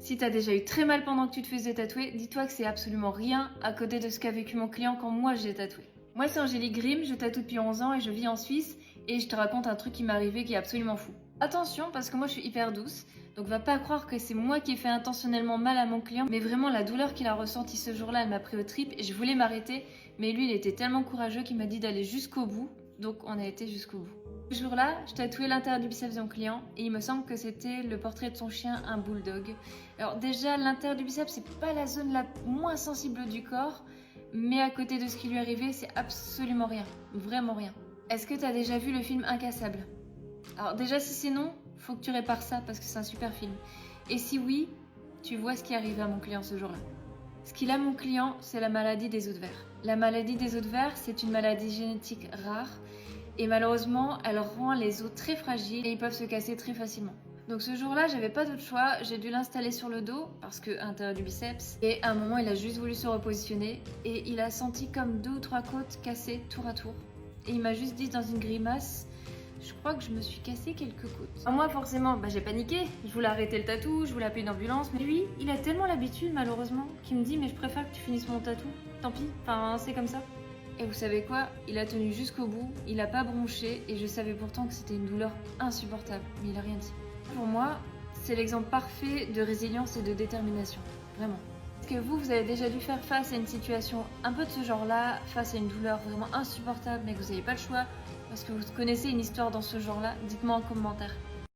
Si t'as déjà eu très mal pendant que tu te faisais tatouer, dis-toi que c'est absolument rien à côté de ce qu'a vécu mon client quand moi j'ai tatoué. Moi c'est Angélique Grimm, je tatoue depuis 11 ans et je vis en Suisse et je te raconte un truc qui m'est arrivé qui est absolument fou. Attention parce que moi je suis hyper douce, donc va pas croire que c'est moi qui ai fait intentionnellement mal à mon client, mais vraiment la douleur qu'il a ressentie ce jour-là elle m'a pris aux tripes et je voulais m'arrêter, mais lui il était tellement courageux qu'il m'a dit d'aller jusqu'au bout, donc on a été jusqu'au bout. Ce jour-là, je tatouais l'intérieur du biceps de mon client et il me semble que c'était le portrait de son chien, un bulldog. Alors déjà, l'intérieur du biceps, c'est pas la zone la moins sensible du corps, mais à côté de ce qui lui est arrivé, c'est absolument rien, vraiment rien. Est-ce que t'as déjà vu le film Incassable? Alors déjà, si c'est non, faut que tu répares ça parce que c'est un super film. Et si oui, tu vois ce qui est arrivé à mon client ce jour-là. Ce qu'il a mon client, c'est la maladie des os de verre. La maladie des os de verre, c'est une maladie génétique rare et malheureusement, elle rend les os très fragiles et ils peuvent se casser très facilement. Donc ce jour-là, j'avais pas d'autre choix, j'ai dû l'installer sur le dos parce que à l'intérieur du biceps. Et à un moment, il a juste voulu se repositionner et il a senti comme 2 ou 3 côtes cassées tour à tour. Et il m'a juste dit dans une grimace, je crois que je me suis cassé quelques côtes. Alors moi forcément, j'ai paniqué, je voulais arrêter le tatou, je voulais appeler une ambulance, mais lui, il a tellement l'habitude malheureusement qu'il me dit mais je préfère que tu finisses mon tatou, tant pis, enfin c'est comme ça. Et vous savez quoi? Il a tenu jusqu'au bout, il a pas bronché et je savais pourtant que c'était une douleur insupportable, mais il a rien dit. Pour moi, c'est l'exemple parfait de résilience et de détermination, vraiment. Est-ce que vous avez déjà dû faire face à une situation un peu de ce genre-là, face à une douleur vraiment insupportable mais que vous n'avez pas le chois, parce que vous connaissez une histoire dans ce genre-là? Dites-moi en commentaire.